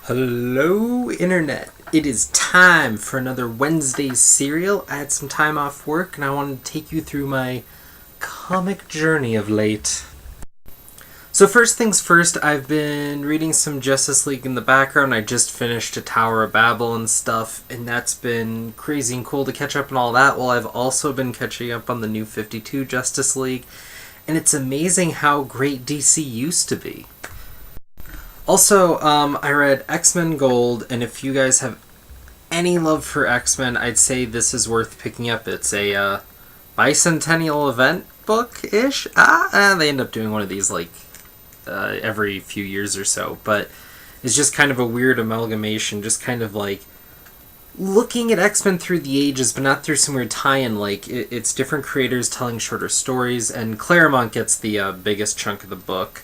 Hello, Internet. It is time for another Wednesday serial. I had some time off work and I wanted to take you through my comic journey of late. So first things first, I've been reading some Justice League in the background. I just finished a Tower of Babel and stuff, and that's been crazy and cool to catch up on all that, while I've also been catching up on the new 52 Justice League, and it's amazing how great DC used to be. Also, I read XMen Gold, and if you guys have any love for X-Men, I'd say this is worth picking up. It's a bicentennial event book-ish. They end up doing one of these every few years or so, but it's just kind of a weird amalgamation, just kind of like looking at X-Men through the ages, but not through some weird tie-in. It's different creators telling shorter stories, and Claremont gets the biggest chunk of the book,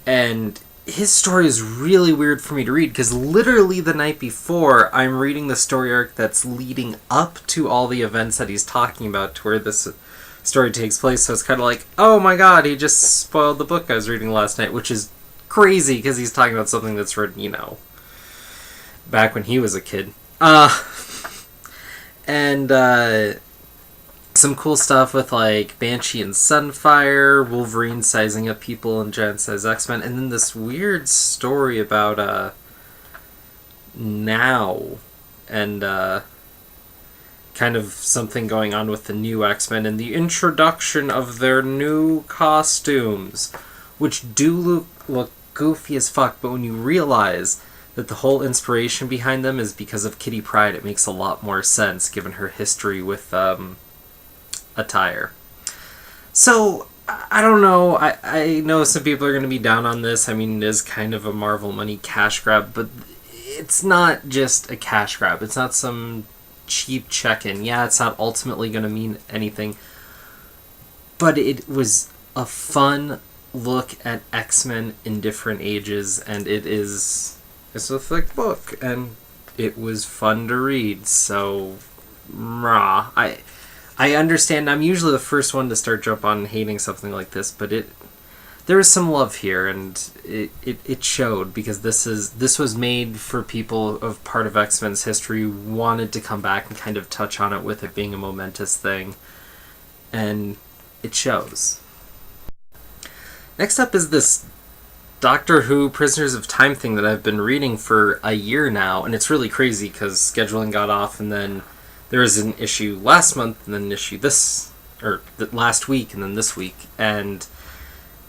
and his story is really weird for me to read, because literally the night before, I'm reading the story arc that's leading up to all the events that he's talking about, to where this story takes place, so it's kind of like, oh my god, he just spoiled the book I was reading last night, which is crazy, because he's talking about something that's written, back when he was a kid. And some cool stuff with, Banshee and Sunfire, Wolverine sizing up people in giant-sized X-Men, and then this weird story about, Now, and, kind of something going on with the new X-Men, and the introduction of their new costumes, which do look goofy as fuck, but when you realize that the whole inspiration behind them is because of Kitty Pryde, it makes a lot more sense, given her history with, attire. So, I don't know. I know some people are going to be down on this. I mean, it is kind of a Marvel money cash grab, but it's not just a cash grab. It's not some cheap check-in. Yeah, it's not ultimately going to mean anything, but it was a fun look at X-Men in different ages, and it's a thick book, and it was fun to read, so I understand. I'm usually the first one to start jump on hating something like this, but there is some love here, and it showed, because this was made for people of part of X-Men's history who wanted to come back and kind of touch on it with it being a momentous thing, and it shows. Next up is this Doctor Who Prisoners of Time thing that I've been reading for a year now, and it's really crazy because scheduling got off, and then there was an issue last month, and then an issue last week, and then this week, and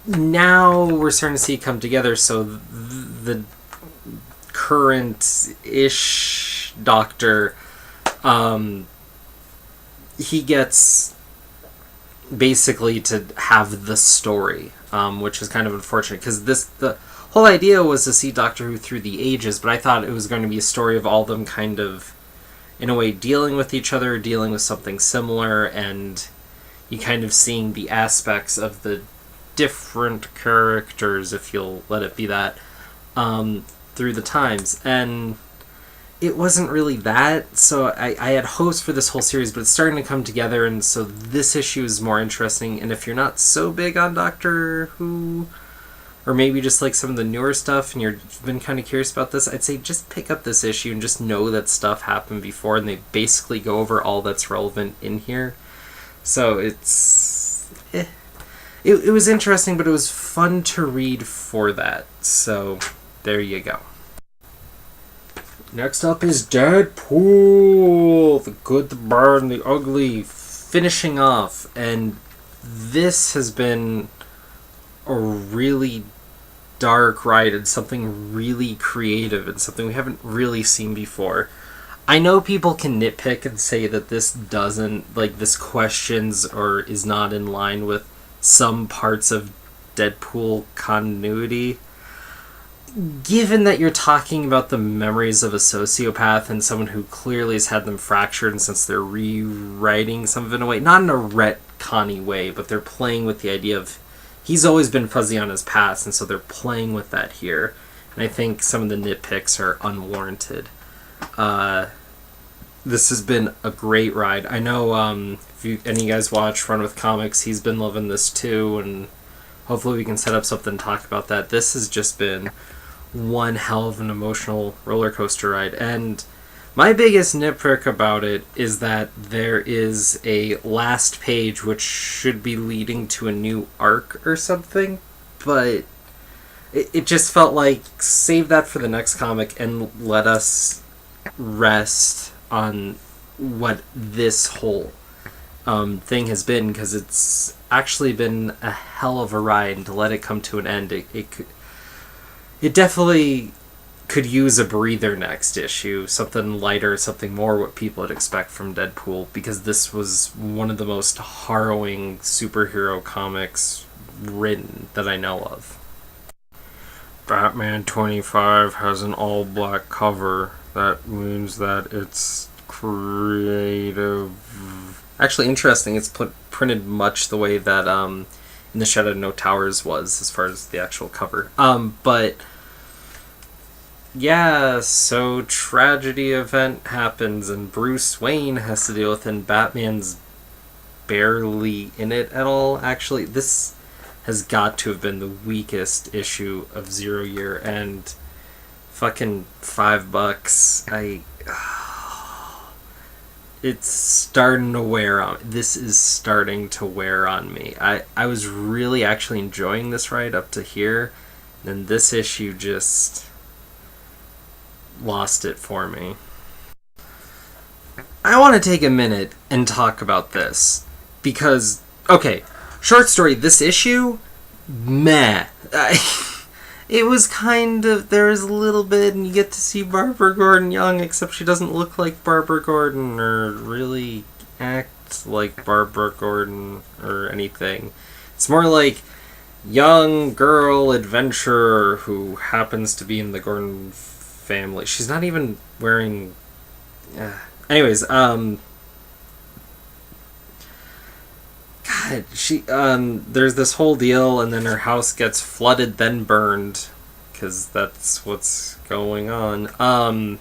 now we're starting to see it come together. So the current-ish Doctor, he gets basically to have the story, which is kind of unfortunate, because the whole idea was to see Doctor Who through the ages, but I thought it was going to be a story of all of them kind of, in a way, dealing with each other, dealing with something similar, and you kind of seeing the aspects of the different characters, if you'll let it be that, through the times. And it wasn't really that, so I had hopes for this whole series, but it's starting to come together, and so this issue is more interesting. And if you're not so big on Doctor Who, or maybe just like some of the newer stuff, and you've been kind of curious about this, I'd say just pick up this issue and just know that stuff happened before, and they basically go over all that's relevant in here. So it was interesting, but it was fun to read for that. So there you go. Next up is Deadpool! The good, the bad, and the ugly, finishing off. And this has been a really dark ride, and something really creative, and something we haven't really seen before. I know people can nitpick and say that this this questions or is not in line with some parts of Deadpool continuity. Given that you're talking about the memories of a sociopath and someone who clearly has had them fractured, and since they're rewriting some of it in a way, not in a retconny way, but they're playing with the idea of he's always been fuzzy on his past, and so they're playing with that here. And I think some of the nitpicks are unwarranted. This has been a great ride. I know if any of you guys watch Run With Comics, he's been loving this too, and hopefully we can set up something to talk about that. This has just been one hell of an emotional roller coaster ride. And my biggest nitpick about it is that there is a last page which should be leading to a new arc or something, but it just felt like save that for the next comic and let us rest on what this whole thing has been, because it's actually been a hell of a ride, and to let it come to an end, it definitely could use a breather next issue, something lighter, something more what people would expect from Deadpool, because this was one of the most harrowing superhero comics written that I know of. Batman 25 has an all-black cover. That means that it's creative. Actually, interesting, it's printed much the way that In the Shadow No Towers was, as far as the actual cover. But yeah, so tragedy event happens and Bruce Wayne has to deal with it, and Batman's barely in it at all. Actually, this has got to have been the weakest issue of Zero Year, and fucking $5. It's starting to wear on. This is starting to wear on me. I was really actually enjoying this ride up to here, and this issue just lost it for me. I want to take a minute and talk about this, because, okay, short story, this issue, meh. It was kind of, there was a little bit, and you get to see Barbara Gordon young, except she doesn't look like Barbara Gordon, or really act like Barbara Gordon, or anything. It's more like young girl adventurer who happens to be in the Gordon family. She's not even wearing... Anyways, God, there's this whole deal, and then her house gets flooded, then burned, because that's what's going on.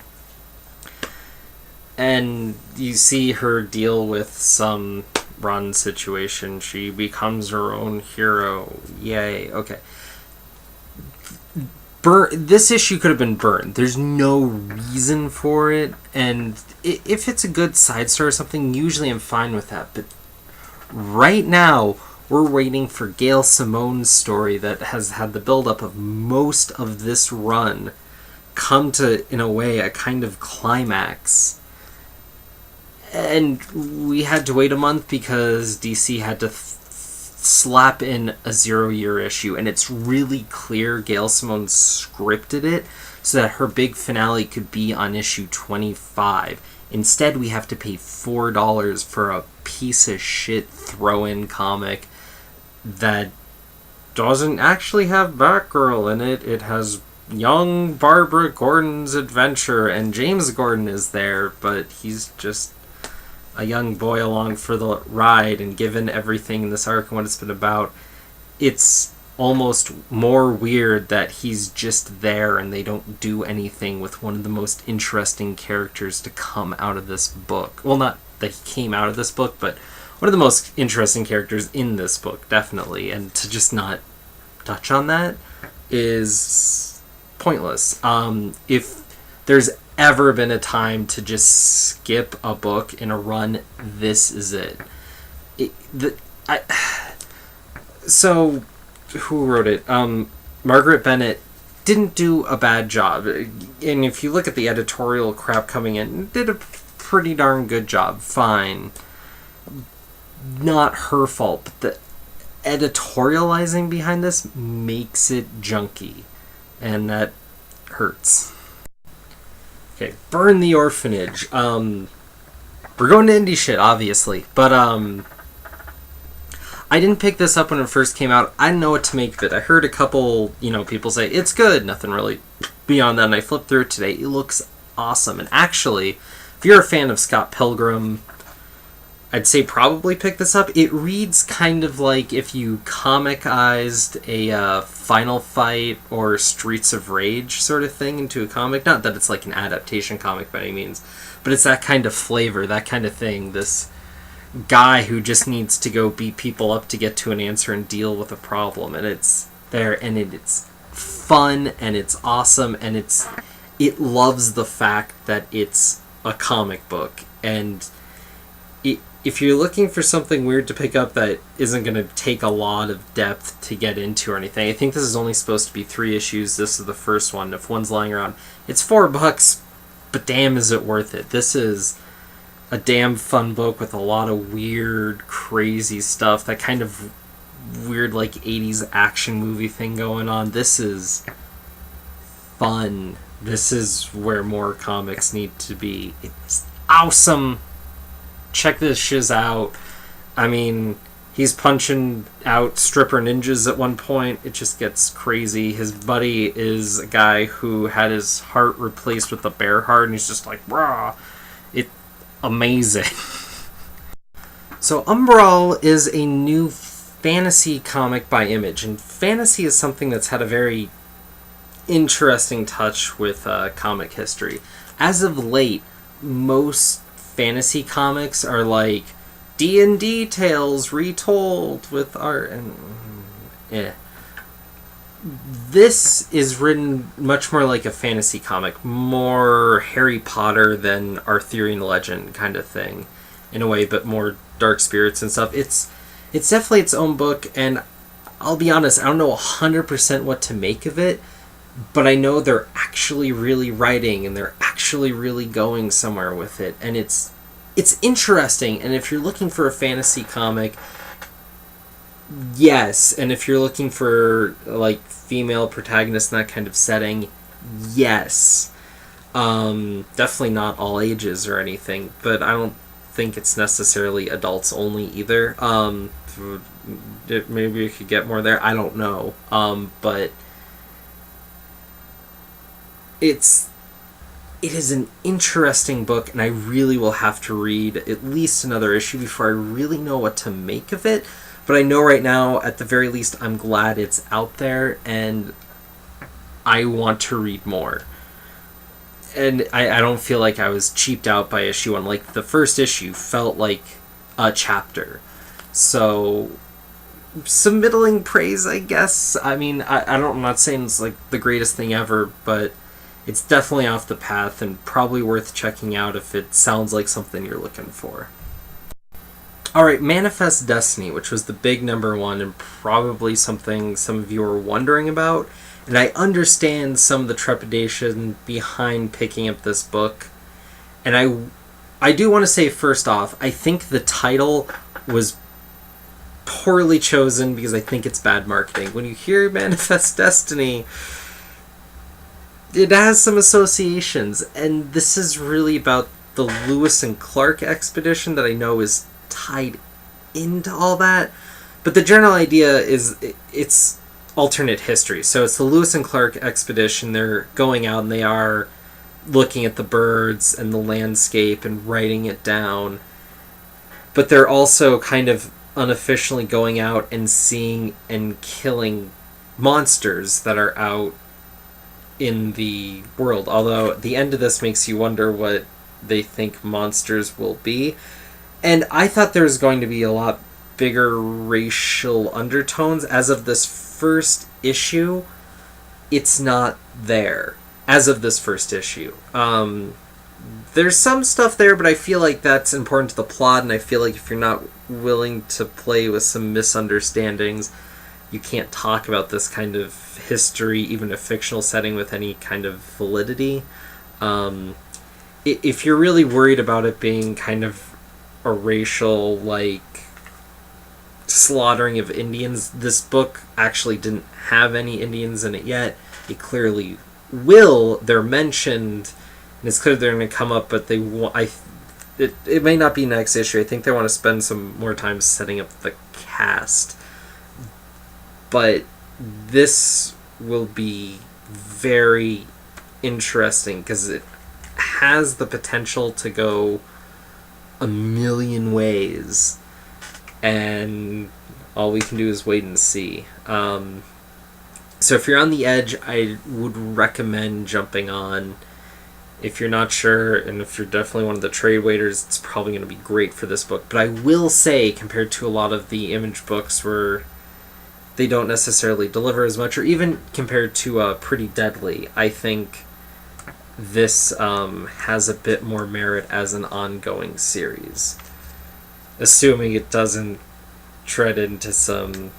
And you see her deal with some run situation. She becomes her own hero. Yay. Okay. This issue could have been burned. There's no reason for it, and if it's a good side story or something, usually I'm fine with that, but right now, we're waiting for Gail Simone's story that has had the buildup of most of this run come to, in a way, a kind of climax. And we had to wait a month because DC had to slap in a 0 Year issue, and it's really clear Gail Simone scripted it so that her big finale could be on issue 25. Instead, we have to pay $4 for a piece of shit throw-in comic that doesn't actually have Batgirl in it. It has young Barbara Gordon's adventure, and James Gordon is there, but he's just a young boy along for the ride, and given everything in this arc and what it's been about, it's almost more weird that he's just there and they don't do anything with one of the most interesting characters to come out of this book. Well, not that he came out of this book, but one of the most interesting characters in this book, definitely, and to just not touch on that is pointless. If there's ever been a time to just skip a book in a run, this is it. So, who wrote it? Margaret Bennett didn't do a bad job. And if you look at the editorial crap coming in, did a pretty darn good job. Fine. Not her fault, but the editorializing behind this makes it junky. And that hurts. Okay, burn the Orphanage. We're going to indie shit, obviously, but I didn't pick this up when it first came out. I didn't know what to make of it. I heard a couple, people say, it's good, nothing really beyond that, and I flipped through it today. It looks awesome, and actually, if you're a fan of Scott Pilgrim, I'd say probably pick this up. It reads kind of like if you comicized a Final Fight or Streets of Rage sort of thing into a comic. Not that it's like an adaptation comic by any means, but it's that kind of flavor, that kind of thing. This guy who just needs to go beat people up to get to an answer and deal with a problem, and it's there, and it's fun and it's awesome, and it loves the fact that it's a comic book. And if you're looking for something weird to pick up that isn't going to take a lot of depth to get into or anything, I think this is only supposed to be 3 issues. This is the first one. If one's lying around, it's $4, but damn is it worth it. This is a damn fun book with a lot of weird, crazy stuff. That kind of weird, like, 80s action movie thing going on. This is fun. This is where more comics need to be. It's awesome. Check this shiz out. I mean, he's punching out stripper ninjas at one point. It just gets crazy. His buddy is a guy who had his heart replaced with a bear heart, and he's just like, rah. It's amazing. So Umbral is a new fantasy comic by Image, and fantasy is something that's had a very interesting touch with comic history. As of late, most fantasy comics are like D&D tales retold with art, and This is written much more like a fantasy comic, more Harry Potter than Arthurian legend kind of thing in a way, but more dark spirits and stuff. It's definitely its own book, and I'll be honest, I don't know 100% what to make of it, but I know they're actually really writing and they're actually really going somewhere with it, and it's interesting. And if you're looking for a fantasy comic, yes, and if you're looking for like female protagonists in that kind of setting, yes. Definitely not all ages or anything, but I don't think it's necessarily adults only either. Maybe you could get more there, I don't know. But it is an interesting book, and I really will have to read at least another issue before I really know what to make of it. But I know right now, at the very least, I'm glad it's out there, and I want to read more. And I don't feel like I was cheaped out by issue 1. Like, the first issue felt like a chapter. So, some middling praise, I guess. I mean, I'm not saying it's like the greatest thing ever, but it's definitely off the path and probably worth checking out if it sounds like something you're looking for. Alright, Manifest Destiny, which was the big #1 and probably something some of you are wondering about. And I understand some of the trepidation behind picking up this book. And I do want to say first off, I think the title was poorly chosen because I think it's bad marketing. When you hear Manifest Destiny, it has some associations, and this is really about the Lewis and Clark expedition that I know is tied into all that. But the general idea is it's alternate history. So it's the Lewis and Clark expedition. They're going out and they are looking at the birds and the landscape and writing it down. But they're also kind of unofficially going out and seeing and killing monsters that are out in the world. Although the end of this makes you wonder what they think monsters will be. And I thought there was going to be a lot bigger racial undertones. As of this first issue, it's not there. As of this first issue. There's some stuff there, but I feel like that's important to the plot, and I feel like if you're not willing to play with some misunderstandings, you can't talk about this kind of history, even a fictional setting, with any kind of validity. If you're really worried about it being kind of a racial, like, slaughtering of Indians, this book actually didn't have any Indians in it yet. It clearly will. They're mentioned, and it's clear they're going to come up, but it may not be next issue. I think they want to spend some more time setting up the cast. But this will be very interesting because it has the potential to go a million ways, and all we can do is wait and see. So if you're on the edge, I would recommend jumping on. If you're not sure, and if you're definitely one of the trade waiters, it's probably going to be great for this book. But I will say, compared to a lot of the Image books where they don't necessarily deliver as much, or even compared to Pretty Deadly, I think this has a bit more merit as an ongoing series, assuming it doesn't tread into some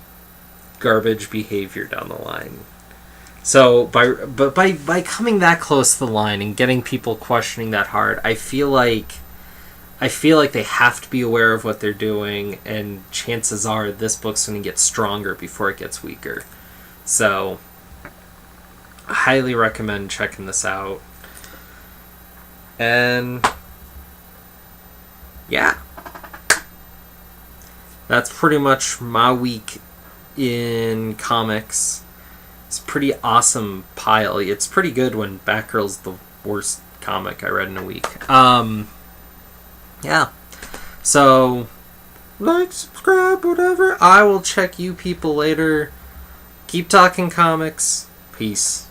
garbage behavior down the line. So by coming that close to the line and getting people questioning that hard, I feel like they have to be aware of what they're doing, and chances are this book's going to get stronger before it gets weaker. So I highly recommend checking this out. And yeah, that's pretty much my week in comics. It's a pretty awesome pile. It's pretty good when Batgirl's the worst comic I read in a week. Yeah. So, like, subscribe, whatever. I will check you people later. Keep talking comics. Peace.